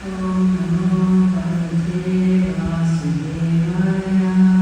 Om Namo Bhagavate Vasudevaya.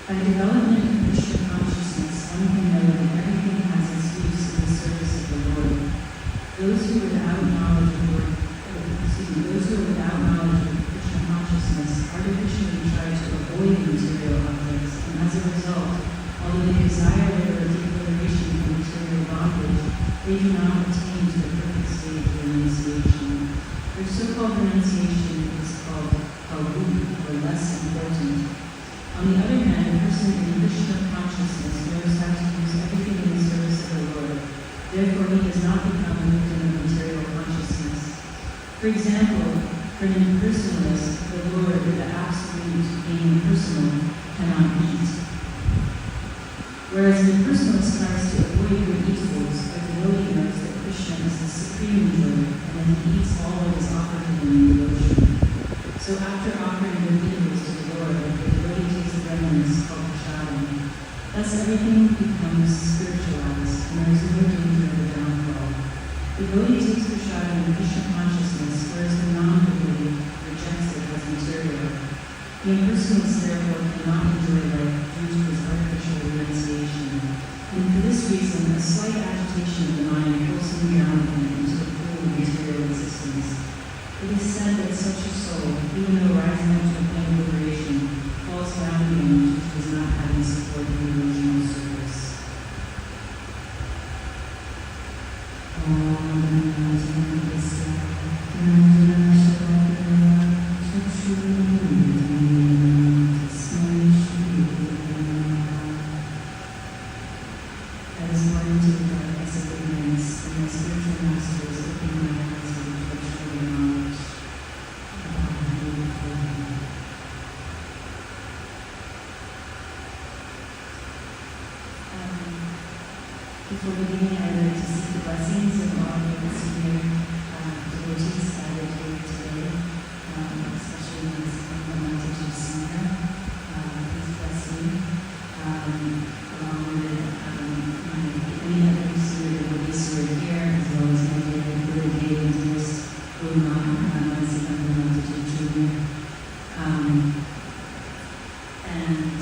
By development of Krishna consciousness, one can know that everything has its use Therefore, he does not become a victim of material consciousness. For example, for an impersonalist, the Lord, the absolute being personal, cannot eat. Whereas an impersonalist tries to avoid good evils, a devotee knows that Krishna is the supreme joy, and then he eats all that is offered to him in devotion. So after offering good evils to the Lord, the devotee takes the remnants called prashadam. Thus everything becomes spiritualized, and there is no danger of the downfall. The devotee takes prashadam in Krishna consciousness, whereas the non-devotee rejects it as material. The impersonalist therefore cannot enjoy life due to his artificial renunciation. And for this reason, a slight agitation of the mind pulls him down again into the pool of material existence. It is said that such a soul, even though rising up to a point of liberation, falls down again due to his not having support in the original service. Before beginning, I'd like to seek the blessings of all of the senior devotees gathered here today, especially Ms. Madhuri Devi. Please bless me, along with any other senior devotees who are here, as well as my dear Madhuri Devi Dasi, and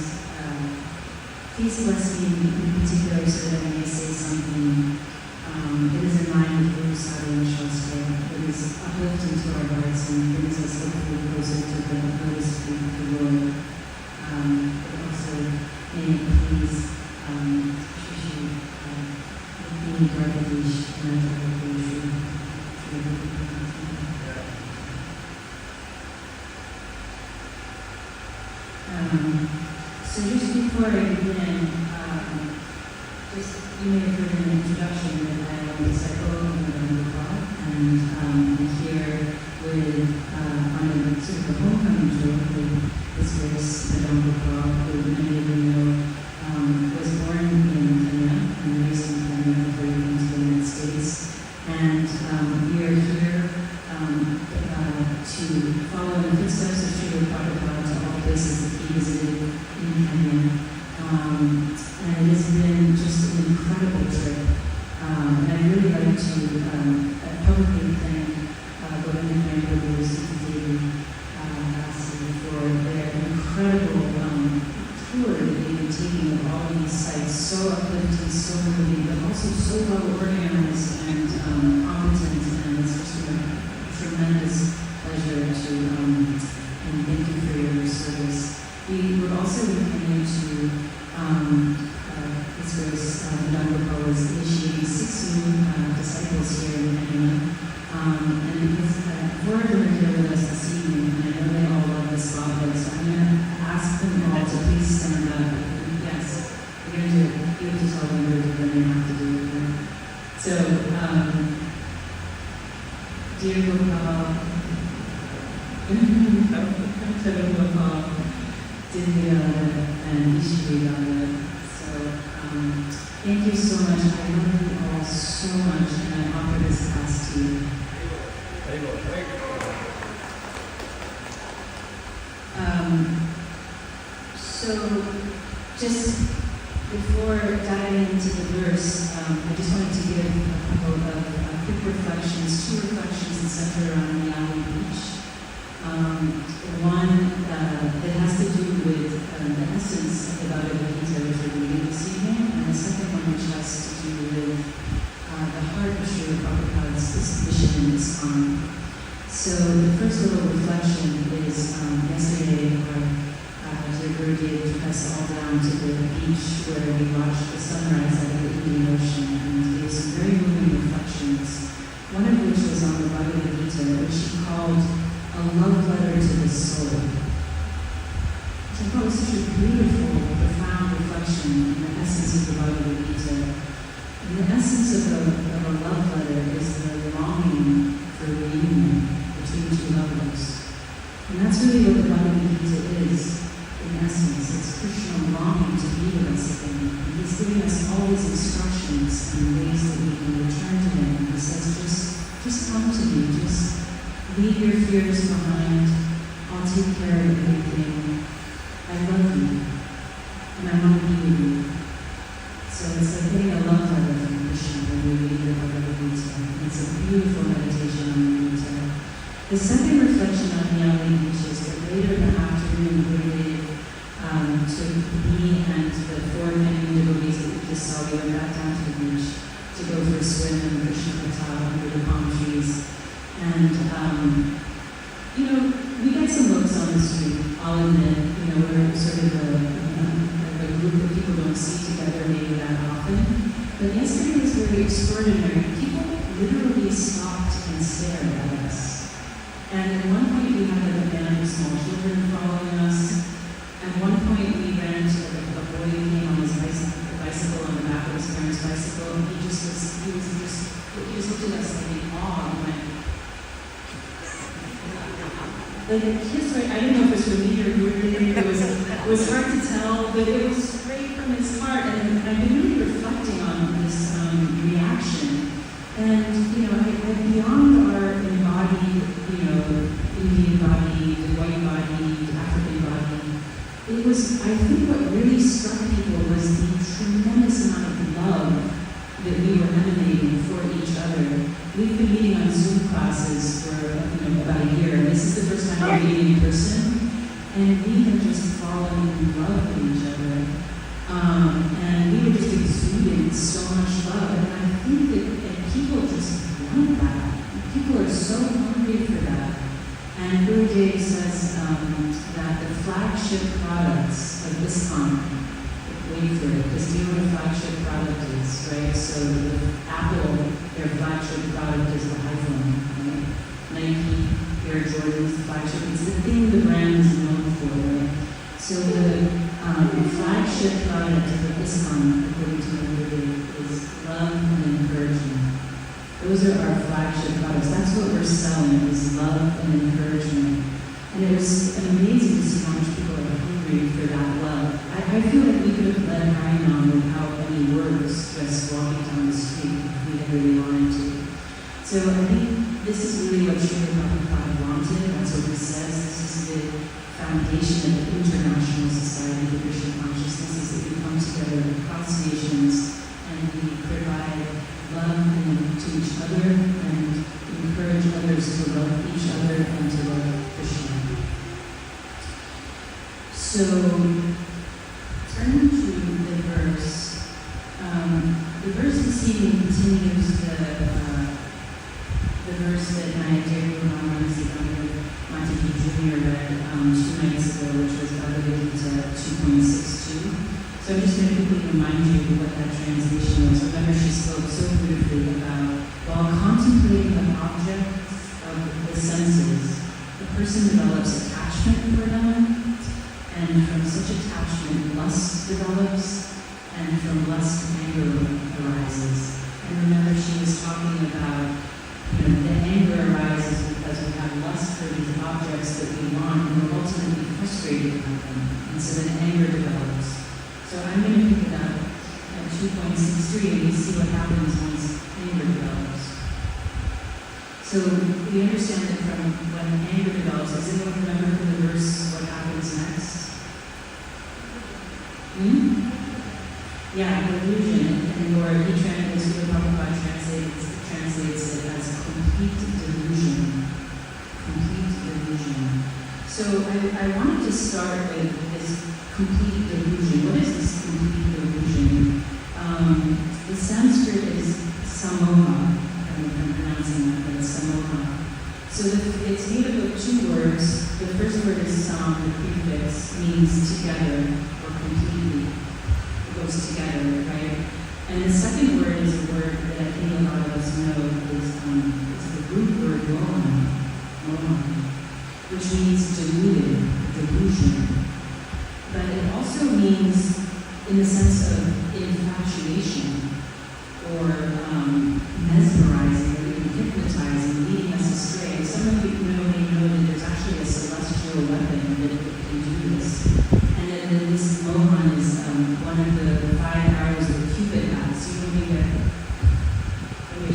please bless me in particular so that I may say something that is in line with Guru Sadhana Shastra, that is uplifting to our hearts and brings us hopefully closer to the lotus feet of the Lord. But also may it please Shri Venu Madhuri So just before I begin, you may have heard in the introduction that I am a disciple of Madhuri Devi, and I'm here with on a sort of a homecoming trip with this verse, Madhuri Devi, who many of you know was born in Kenya and raised in Kenya before he came to the United States. And we are here to follow in the footsteps of Srila Prabhupada to all places that he visited in Kenya. And it has been just an incredible trip. And I'd really like to publicly thank Venu Madhuri Devi Dasi for their incredible tour that they've been taking of all of these sites, so uplifting, so moving, but also so well organized and competent, and it's just been a tremendous pleasure to, and thank you for your service. We were also looking into this grace, Madhuri Devi was initiating 6 new disciples here in Kenya. And because four of them are here with us this evening, and I know they all love this spotlight, so I'm going to ask them all to please stand up. Yes, we're going to do it. You have to tell them what they have to do. So, dear Gopal, Gopal, Divya, and Ishvara. So, thank you so much. I love you all so much, and I offer this class to you. So, just before diving into the verse, I just wanted to give a couple of quick reflections, 2 reflections that center around Miami Beach. One that has to do with the essence of the Bhagavad Gita, which we're reading this evening, and the second one which has to do with the heart of Srila Prabhupada's mission in Iskcon. So the first little reflection is yesterday our dear Guru Dev took us all down to the beach where we watched the sunrise out of the Indian Ocean and gave some very moving reflections, one of which was on the Bhagavad Gita, which he called a love letter to the soul. Which I thought was such a beautiful, profound reflection in the essence of the Bhagavad Gita. And the essence of a love letter is the longing for reunion between two lovers. And that's really what the Bhagavad Gita is, in essence. It's Krishna longing to be with us again. And he's giving us all these instructions and ways that we can return to him. He says, just come to me, just leave your fears behind. I'll take care of everything. I love you, and I want to be with you. So it's like getting a love letter from Krishna when we read the Bhagavad Gita. It's a beautiful meditation on the Gita. The second reflection on Yali Beach is that later in the afternoon, Gurudev took me and the four Venu devotees that we just saw. We went back down to the beach to go for a swim in Krishna Kata under the palm trees. And, we get some looks on the street, I'll admit. We're sort of a group of people don't see together maybe that often. But yesterday was very extraordinary. People literally stopped and stared at us. And at one point we had a band of small children following us. At one point we ran into a boy who came on his bicycle on the back of his parents' bicycle, and he just looked at us like in awe and went, like a kiss, right? I didn't know if it was for me or you were there. It was hard to tell, but it was straight from his heart. And I've been really reflecting on this reaction. And, beyond our embodied, Indian body, white body, African body, it was, I think what really struck people was the tremendous amount of love that we were emanating for each other. We've been meeting on Zoom classes for about a year, and this is the first time we're meeting in person, and we have just fallen in love with each other. And we were just exuding so much love, and I think that people just want that. People are so hungry for that. And Gurudev says that the flagship products of Iskcon, wait for it, because you know what a flagship product is, right? So Apple, their flagship product is the iPhone, right? Nike, Air Jordan's the flagship. It's the thing the brand is known for, right? So the flagship product of Iskcon, according to Madhuri, is love and encouragement. Those are our flagship products. That's what we're selling, is love and encouragement. And it was amazing to see how much people are hungry for that love. I feel like we could have led Ryan on without any words, just walking down the street if we had really wanted to. So I think this is really what Srila Prabhupada wanted. That's what he says. This is the foundation of the International Society for Krishna Consciousness, is that we come together across nations and we provide love to each other and encourage others to love each other and to love Krishna. So, turning to the verse. The verse this evening continues the verse that my dear Guru Madhuri Jr. read 2 nights ago, which was Bhagavad Gita 2.62. So I'm just going to quickly remind you what that translation was. Remember, she spoke so beautifully about, while contemplating an object of the senses, the person develops attachment for them, and from such attachment, lust develops, and from lust, anger arises. And remember, she was talking about, the anger arises because we have lust for these objects that we want, and we're ultimately frustrated about them. And so then anger develops. So I'm going to pick it up at 2.63 and we see what happens once anger develops. So we understand that from when anger develops, does anyone remember from the verse what happens next? Yeah, delusion. And Lord, Srila Prabhupada translates it as complete delusion. Complete delusion. So I wanted to start with this complete delusion. What is this complete delusion? The Sanskrit is samoha. I'm pronouncing that, but it's samoha. So it's made up of 2 words. The first word is sam, the prefix, means together or completely. It goes together, right? And the second word is a word that I think a lot of us know is the root word moha, which means deluded, delusion. But it also means in the sense of infatuation or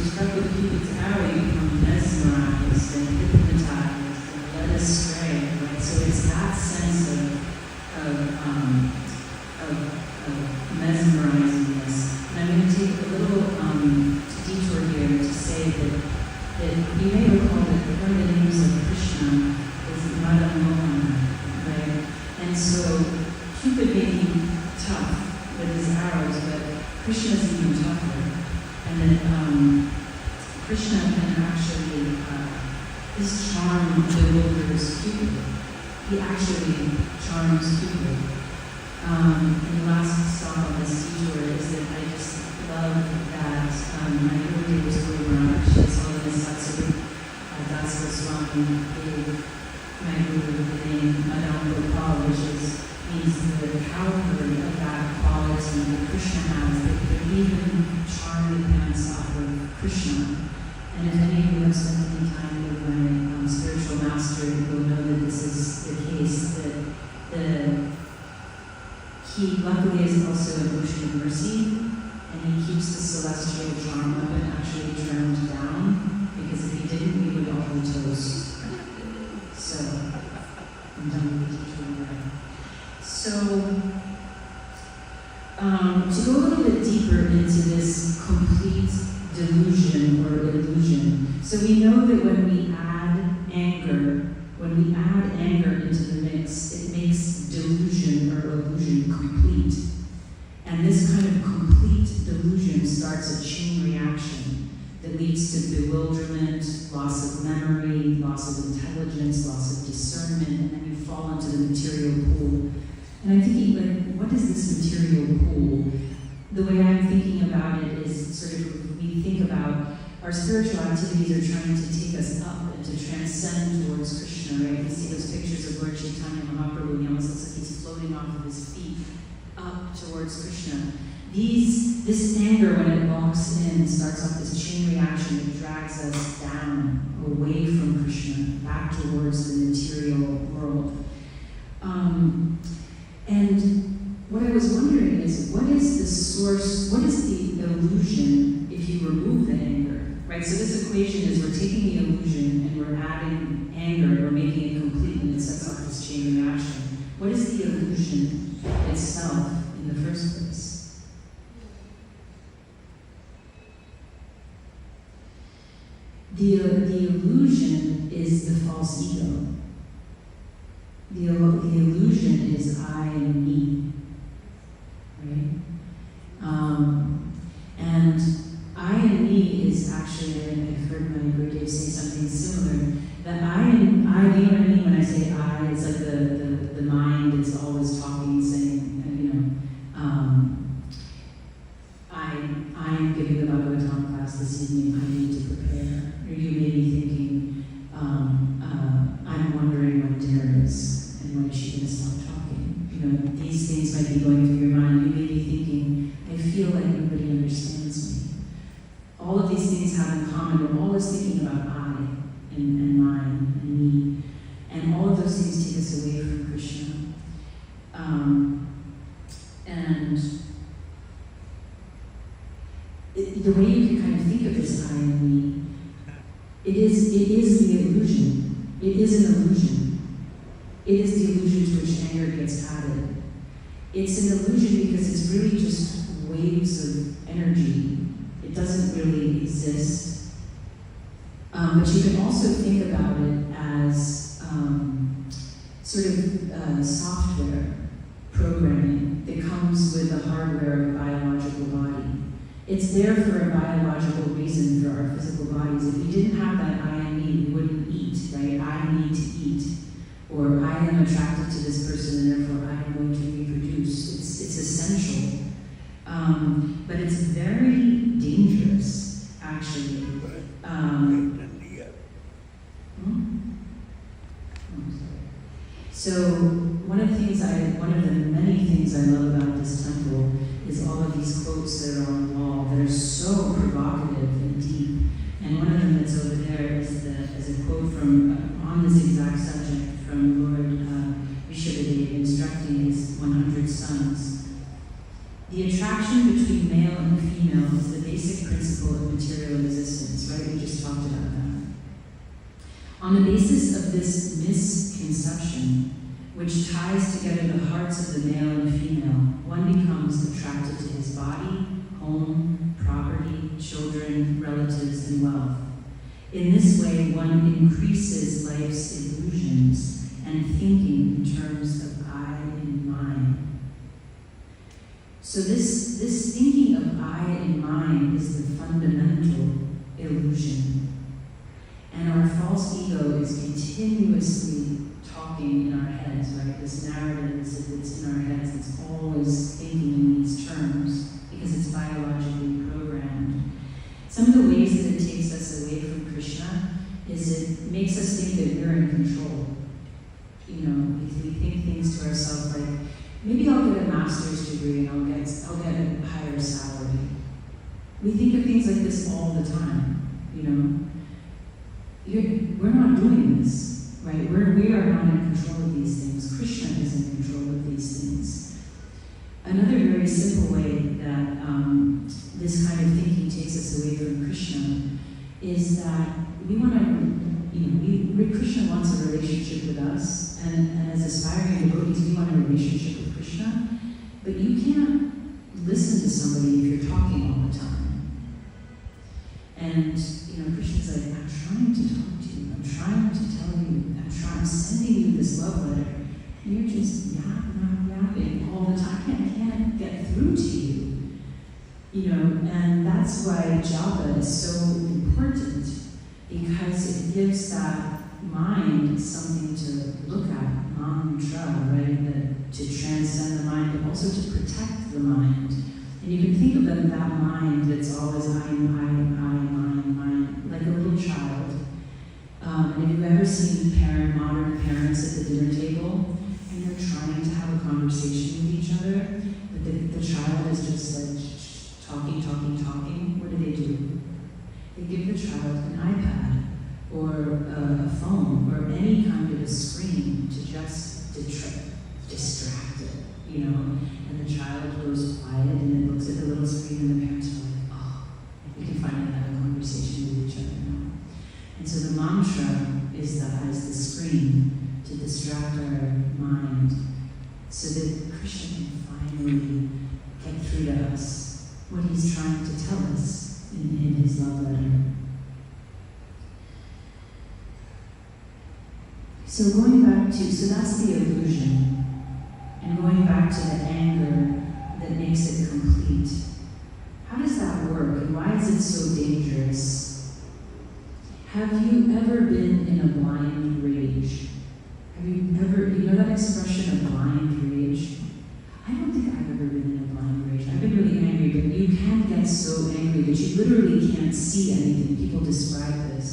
struck with Cupid's arrow, you become mesmerized and hypnotized and led astray, right? So it's that sense of mesmerizingness. And I'm going to take a little detour here to say that you may recall that one of the names of Krishna is Madhuri, right? And so Cupid may be tough with his arrows, but Krishna is even tougher. And then Krishna can actually, his charm bewilders Cupid. He actually charms Cupid. And the last stop on this detour is that I just love that Madhuri Devi Dasi, she saw this Dasi Swami gave Madhuri the name Madame Gopal, which means the cowherd of that quality that Krishna has, that could even charm the pants off of Krishna. And if any of you have spent any time with my spiritual master, you'll know that this is the case, that he luckily is also an ocean of mercy, and he keeps the celestial charm up and actually turned down, because if he didn't, we would all be toast. So, I'm done with the teaching already. So, to go a little bit deeper into this complete delusion or illusion. So we know that when we add anger into the mix, it makes delusion or illusion complete. And this kind of complete delusion starts a chain reaction that leads to bewilderment, loss of memory, loss of intelligence, loss of discernment, and then you fall into the material pool. And I'm thinking, like, what is this material pool? The way I'm thinking about it is sort of, we think about our spiritual activities are trying to take us up and to transcend towards Krishna, right? You see those pictures of Lord Chaitanya Mahaprabhu, and he almost looks like he's floating off of his feet up towards Krishna. This anger, when it walks in, starts off this chain reaction that drags us down, away from Krishna, back towards the material world. And what I was wondering is, what is the source, what is the illusion if you remove the anger, right? So this equation is we're taking the illusion and we're adding anger, we're making it complete, and it sets off this chain reaction. What is the illusion itself in the first place? The illusion is the false ego. The illusion is I and me, right? And I and me is actually, I've heard my Guru say something similar, that I, you know what I mean when I say I, it's like the mind is always talking, saying, I'm giving the Bhagavatam class this evening, I need to prepare. Or you may be thinking, I'm wondering what dinner is, and when is she going to stop talking? These things might be going through your mind. You may be thinking, I feel like nobody understands me. All of these things have in common, we're always thinking about I, and mine, and me. And all of those things take us away from Krishna. The way you can kind of think of this I and me, it is the illusion. It is an illusion. It is the illusion to which anger gets added. It's an illusion because it's really just waves of energy. It doesn't really exist. But you can also think about it as sort of software programming that comes with the hardware of a biological body. It's there for a biological reason for our physical bodies. If we didn't have that I and me, we wouldn't eat, right? I need to eat. Or I am attracted to this person and therefore I am going to reproduce. It's essential. But it's very dangerous, actually. So one of the many things I love about this temple is all of these quotes that are on the wall that are so provocative and deep. And one of them that's over there is a quote from on this exact subject from Lord Vishwadev instructing his 100 sons. The attraction between male and female is the basic principle of material existence. On the basis of this misconception, which ties together the hearts of the male and female, one becomes attracted to his body, home, property, children, relatives, and wealth. In this way, one increases life's illusions and thinking in terms of I and mine. So this thinking of I and mine is the fundamental illusion. And our false ego is continuously talking in our heads, right? This narrative that's in our heads, it's always thinking in these terms because it's biologically programmed. Some of the ways that it takes us away from Krishna is it makes us think that we're in control. You know, if we think things to ourselves like, maybe I'll get a master's degree and I'll get a higher salary. We think of things like this all the time, you know. We're not doing this, right? We are not in control of these things. Krishna is in control of these things. Another very simple way that this kind of thinking takes us away from Krishna is that we want to, you know, Krishna wants a relationship with us, and as aspiring devotees, we want a relationship with Krishna, but you can't listen to somebody if you're talking all the time. And, you know, Krishna's like, I'm trying to talk to you, I'm trying to tell you, I'm sending you this love letter, and you're just yapping all the time. I can't get through to you. You know, and that's why japa is so important, because it gives that mind something to look at, mantra, right? To transcend the mind, but also to protect the mind. And you can think of that mind that's always I, mine, like a little child. And have you ever seen modern parents at the dinner table, and they're trying to have a conversation with each other, but the child is just like talking. What do? They give the child an iPad or a phone or any kind of a screen to just distract it, you know. And the child goes quiet and it looks at the little screen, and the parents are like, oh, we can finally have a conversation with each other now. And so the mantra is the screen to distract our mind so that Krishna can finally get through to us what he's trying to tell us in his love letter. So that's the illusion. And going back to the anger that makes it complete. How does that work, and why is it so dangerous? Have you ever been in a blind rage? Have you ever, you know that expression of blind rage? I don't think I've ever been in a blind rage. I've been really angry, but you can get so angry that you literally can't see anything. People describe this.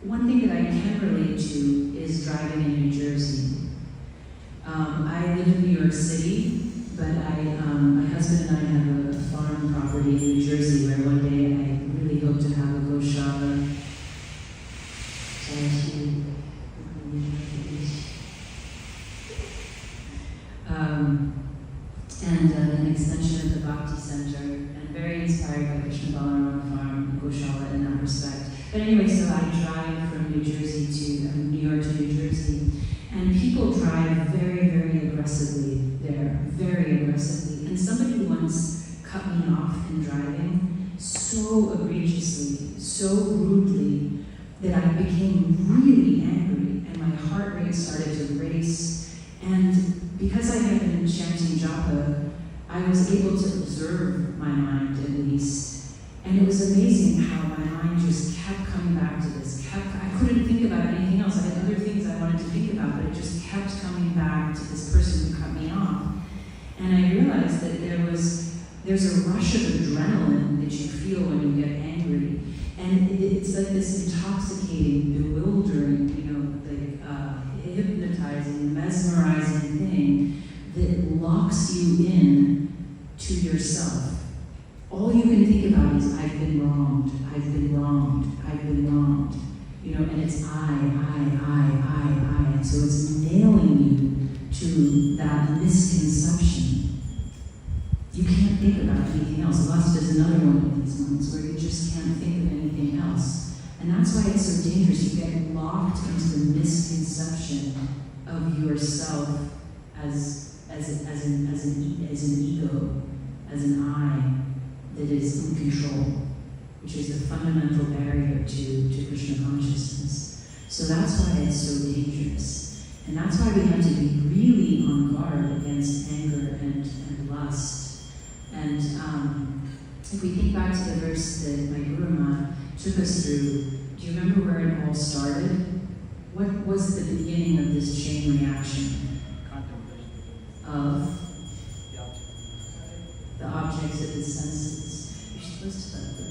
One thing that I can relate to is driving in New Jersey. I live in New York City, but my husband and I have a farm property in New Jersey where one day I really hope to have a goshala. And an extension of the Bhakti Center, and very inspired by Krishna Balaram Farm, Goshala in that respect. But anyway, so I drive from New Jersey to New York to New Jersey, and people drive very, very aggressively there, very aggressively. And somebody once cut me off in driving so egregiously, so rudely, that I became really angry, and my heart rate started to race. And because I had been chanting japa, I was able to observe my mind at least. And it was amazing how my mind just kept coming back to this. I couldn't think about anything else. I had other things I wanted to think about, but it just kept coming back to this person who cut me off. And I realized that there's a rush of adrenaline that you feel when you get angry. And it's like this intoxicating, bewildering, hypnotizing, mesmerizing thing that locks you in to yourself. All you can think about is, I've been wronged, I've been wronged, I've been wronged. And it's I. And so it's nailing you to that misconception. You can't think about anything else. Lust is another one of these ones where you just can't think of anything else. And that's that's why it's so dangerous. You get locked into the misconception of yourself as an ego, as an I that is in control, which is the fundamental barrier to Krishna consciousness. So that's why it's so dangerous. And that's why we have to be really on guard against anger and lust. And if we think back to the verse that my Guru Ma took us through, do you remember where it all started? What was the beginning of this chain reaction? Of the objects of the senses. You're supposed to let them.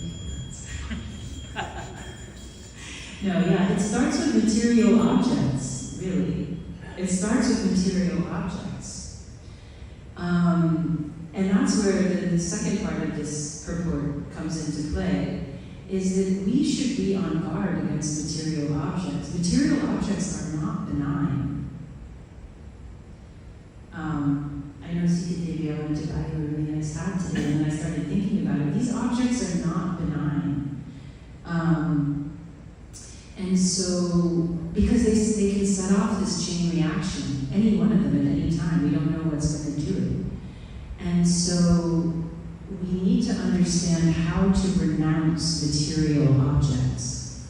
No, yeah, it starts with material objects, really. It starts with material objects. And that's where the second part of this purport comes into play, is that we should be on guard against material objects. Material objects are not benign. I know Sita Devi, I went to buy a really nice hat today, and I started thinking about it. These objects are not benign. And so, because they can set off this chain reaction, any one of them at any time, we don't know what's going to do it. And so, we need to understand how to renounce material objects.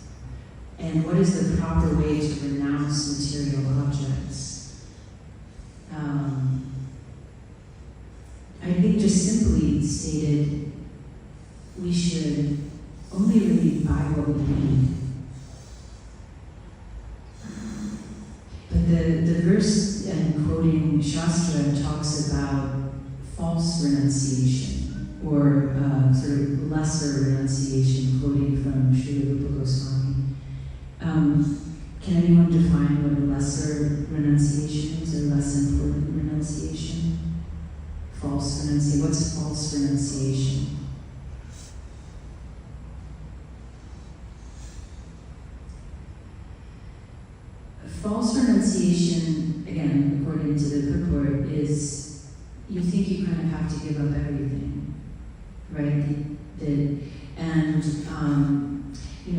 And what is the proper way to renounce material objects? I think just simply stated, we should only really buy what we need. But the verse, and quoting Shastra, talks about false renunciation, or sort of lesser renunciation, quoting from Srila Rupa Goswami. Can anyone define what a lesser renunciation is, or less important renunciation? False renunciation. What's false renunciation? False renunciation, again, according to the purport, is you think you kind of have to give up everything, right?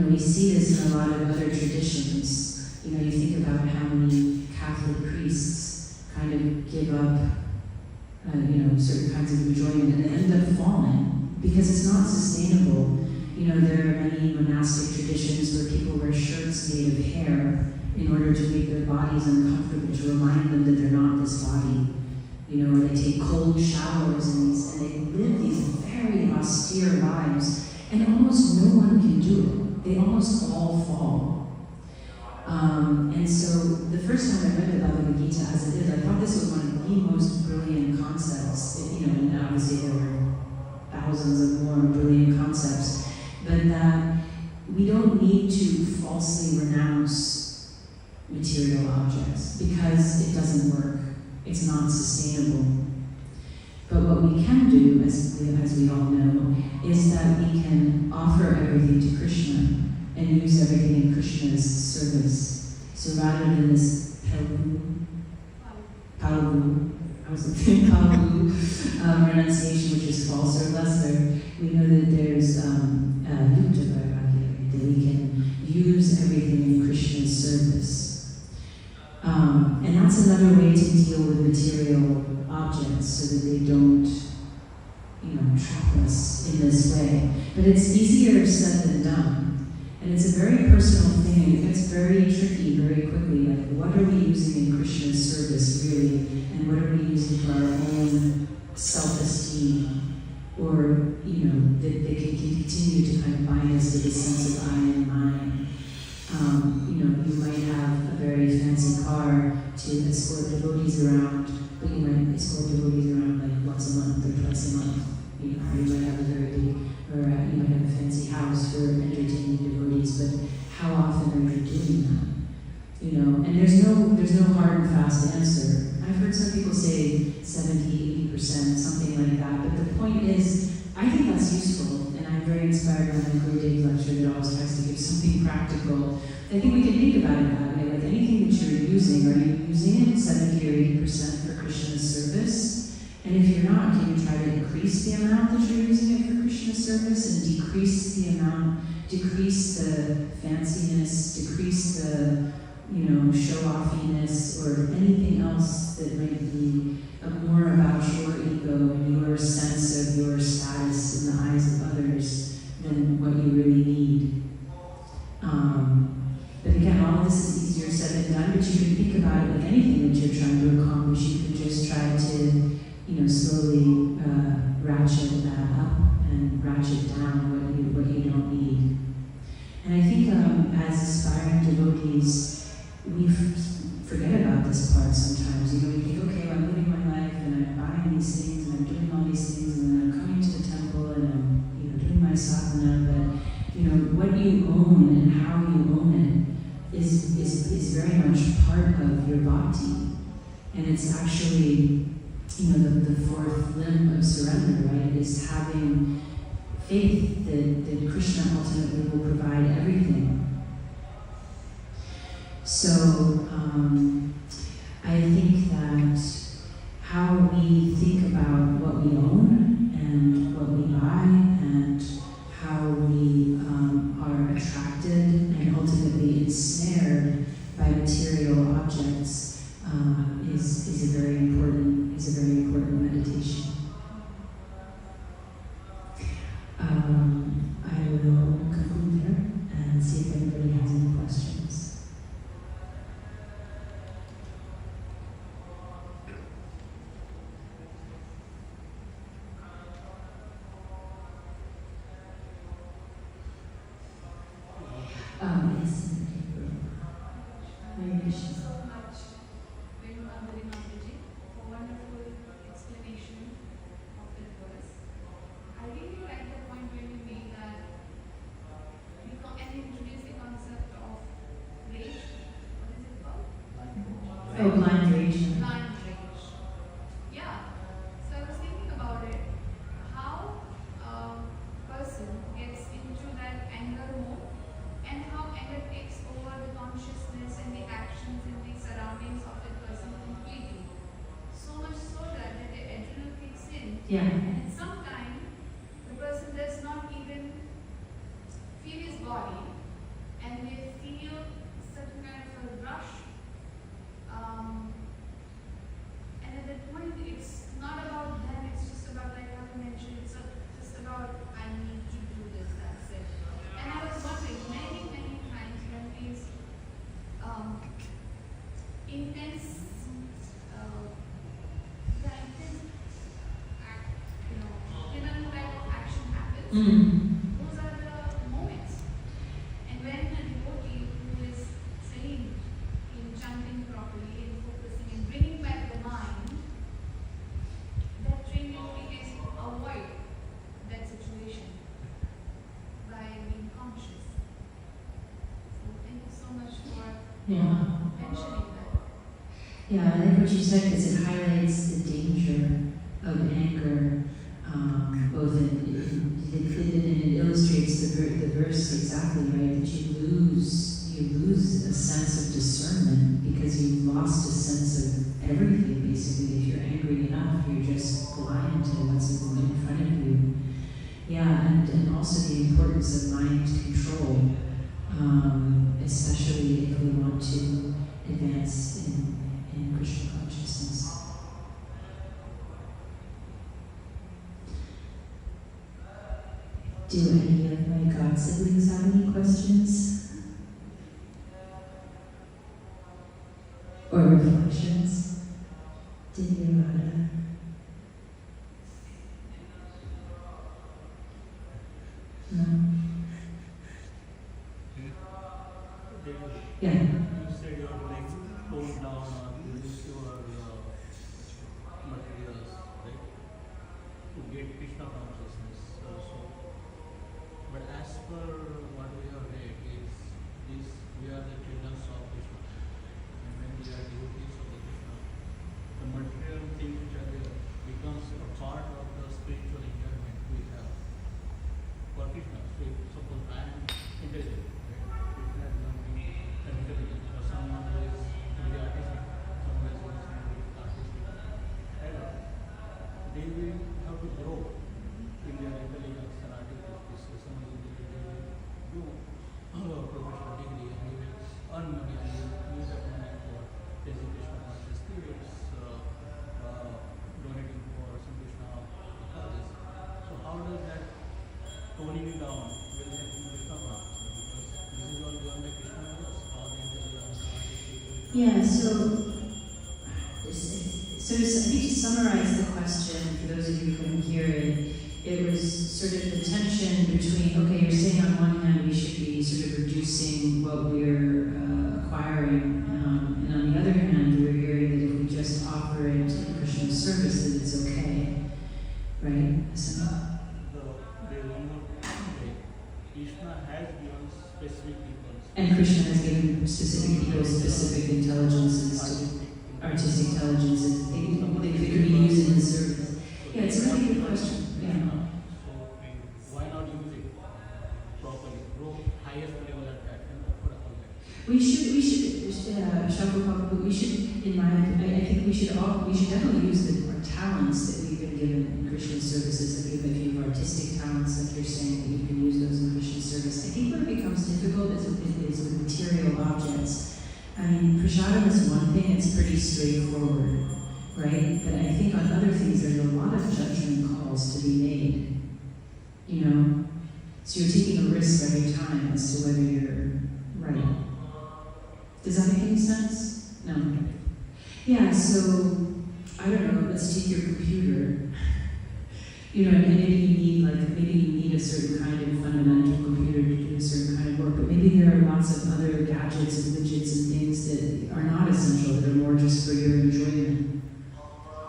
We see this in a lot of other traditions. You think about how many Catholic priests kind of give up, certain kinds of enjoyment and end up falling because it's not sustainable. There are many monastic traditions where people wear shirts made of hair in order to make their bodies uncomfortable, to remind them that they're not this body. Or they take cold showers and they live these very austere lives, and almost no one can do it. They almost all fall. And so the first time I read the Bhagavad Gita as it is, I thought this was one of the most brilliant concepts. And obviously there were thousands of more brilliant concepts, but that we don't need to falsely renounce material objects because it doesn't work. It's not sustainable. But what we can do, as we all know, is that we can offer everything to Krishna and use everything in Krishna's service. So rather than this palu, renunciation, which is false or lesser, we know that there's yukta vairagya, that we can use everything in Krishna's service. And that's another way to deal with material objects so that they don't, trap us in this way. But it's easier said than done. And it's a very personal thing, and it gets very tricky very quickly. Like, what are we using in Krishna's service, really? And what are we using for our own self-esteem? Or, that they can continue to kind of bind us with a sense of I and mine. You might have a very fancy car to escort devotees around, but you might escort devotees around like once a month or twice a month. You might have a very big, or you might have a fancy house for entertaining devotees, but how often are you doing that? And there's no hard and fast answer. I've heard some people say 70, 80%, something like that, but the point is, I think that's useful, and I'm very inspired by my Guru Devi lecture that always tries to give something practical. I think we can think about it that way, like anything that you're using, are you using it 70 or 80% for Krishna's service? And if you're not, can you try to increase the amount that you're using it for Krishna service and decrease the fanciness, decrease the, show-offiness or anything else that might be more about your ego and your sense of your status in the eyes of others than what you really need. But again, all of this is easier said than done, but you can think about it like anything that you're trying to accomplish. You can just try to, slowly ratchet that up and ratchet down what you don't need. And I think as aspiring devotees, we forget about this part sometimes. We think, okay, I'm living my life and I'm buying these things and I'm doing all these things and then I'm coming to the temple and I'm doing my sadhana, but what you own and how you own it is very much part of your bhakti. And it's actually the fourth limb of surrender, right? Is having faith that Krishna ultimately will provide everything. So I think that how we think about what we own and what we buy and how we are attracted and ultimately ensnared by material objects is a very important meditation. I will conclude here and see if anybody has any questions. Yes. Hare Krishna. So much, Venu Madhuri Devi, for wonderful explanation of the verse. I really like the point when you made that you can introduce the concept of rage. What is it called? Blind rage. Blind rage. Yeah. So I was thinking about it. How a person gets into that anger mode and how anger takes over the consciousness and the actions and the surroundings of that person completely. So much so that the adrenaline kicks in. Yeah. And sometimes the person does not even feel his body and they feel certain kind of a rush. And at that point, it's not about them, it's just about, like how you mentioned, it's just about, I need to do this, that's it. And I was wondering, many times when these intense type of action happens, those are the moments. And when a devotee who is trained in chanting properly and focusing and bringing back the mind, that trained devotee is to avoid that situation by being conscious. So thank you so much for mentioning that. Yeah, I like what you said because it highlights the danger of anger. Both it illustrates the verse exactly right, that you lose a sense of discernment because you've lost a sense of everything basically. If you're angry enough, you're just blind to what's in front of you. Yeah, and also the importance of mind control, especially if we want to advance in Krishna consciousness. Do any of my god siblings have any questions? Or reflections? Divyavada? No? Yeah. You said you are like toned down or reduce your materials, right? To get Krishna consciousness. But as per what we have read, is we are the children of Krishna. And when we are devotees of the Krishna, the material things which are there becomes a part of the spiritual enjoyment we have for Krishna. So if suppose I am intelligent, right? Krishna is not being intelligent, or someone who is very artistic, someone who is very artistic. I don't know. Yeah, so I think to summarize the question, for those of you who couldn't hear it, it was sort of the tension between, okay, you're saying on one hand we should be sort of reducing what we're acquiring, and on the other hand we're hearing that if we just offer it in Krishna service that it's okay, right? So, Krishna has given specific people. and Krishna has given specific people specific intelligences, artistic intelligences. They could be used in the service. Yeah, it's a really good question. Yeah. So why not use it properly? Grow highest level at that and offer a contact. We should, Shakupapu, I think we should definitely use our talents that we've been given in Christian services. If you have artistic talents, like you're saying, that you can use those in Christian service. I think where it becomes difficult is with material objects. I mean, prasadam is one thing, it's pretty straightforward, right? But I think on other things, there's a lot of judgment calls to be made, you know? So you're taking a risk every time as to whether you're right. Does that make any sense? No. Yeah, so, I don't know, let's take your computer. You know, and maybe you need a certain kind of fundamental computer to do a certain kind of work, but maybe there are lots of other gadgets and widgets and things that are not essential, that are more just for your enjoyment.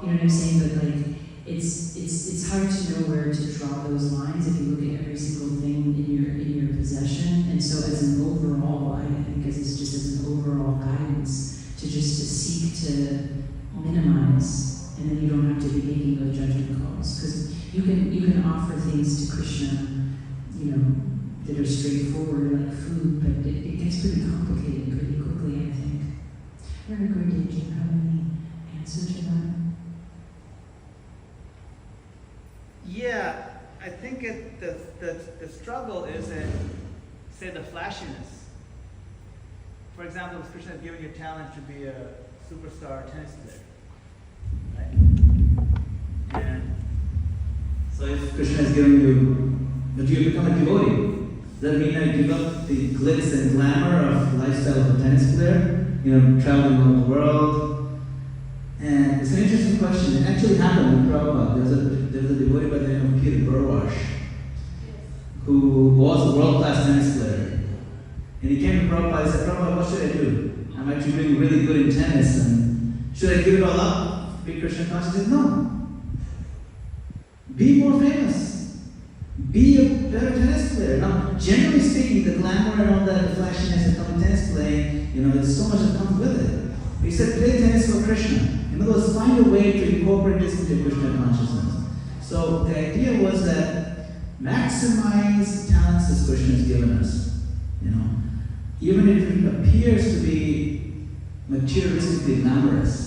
You know what I'm saying? But like, it's hard to know where to draw those lines if you look at every single thing in your possession. And so as an overall, I think it's just as an overall guidance to seek to minimize, and then you don't have to be making those judgment calls. Because you can offer things to Krishna, you know, that are straightforward like food, but it gets pretty complicated pretty quickly, I think. Very good. Did you have any answer to that? Yeah, I think the struggle is in, say, the flashiness. For example, if Krishna has given you talent to be a superstar tennis player, right? And so if Krishna has given you, but you become a devotee, does that mean that you give up the glitz and glamour of lifestyle of a tennis player? You know, traveling around the world. And it's an interesting question. It actually happened with Prabhupada. There was a devotee by the name of Peter Burwash, who was a world-class tennis player. And he came to Prabhupada and said, Prabhupada, what should I do? I'm actually doing really good in tennis, and should I give it all up? Be Krishna conscious? He said, no. Be more famous. Be a better tennis player. Now, generally speaking, the glamour and all that, the flashiness that comes with tennis playing, you know, there's so much that comes with it. He said, play tennis for Krishna. In other words, find a way to incorporate this into Krishna consciousness. So the idea was that maximize talents that Krishna has given us. You know, even if it appears to be materialistically glamorous,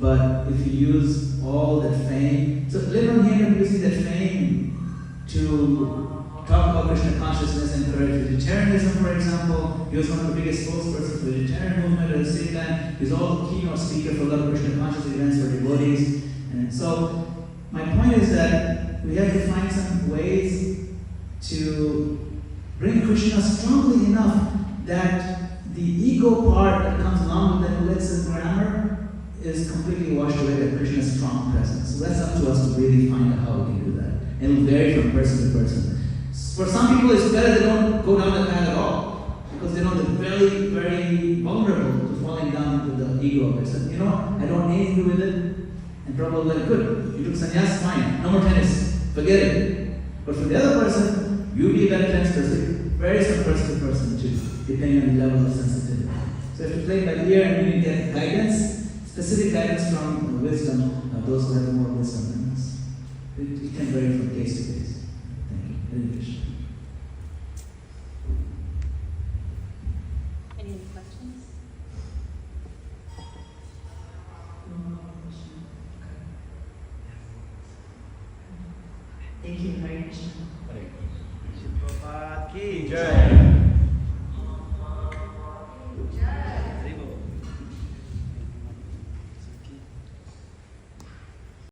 but if you use all that fame, so later on here I'm using that fame to talk about Krishna consciousness and encourage vegetarianism, for example. He was one of the biggest spokespersons for the vegetarian movement. At the same time, he's also the keynote speaker for a lot of Krishna conscious events for devotees. And so, my point is that we have to find some ways to bring Krishna strongly enough that the ego part that comes along with that glitz and glamour is completely washed away by Krishna's strong presence. So that's up to us to really find out how we can do that. And it will vary from person to person. For some people, it's better they don't go down that path at all, because they know they're very, very vulnerable to falling down into the ego of it. So, you know what? I don't need anything to do with it. And probably like, good. You took sannyas, fine. No more tennis. Forget it. But for the other person, you be a better tennis player. It varies from person to person too, depending on the level of sensitivity. So you have to play by ear and you get guidance, specific guidance from wisdom of those who have more wisdom than us. It can vary from case to case. Thank you. Hare Krishna. Any other questions? Thank you, Hare Krishna. Prabhupada ki jai.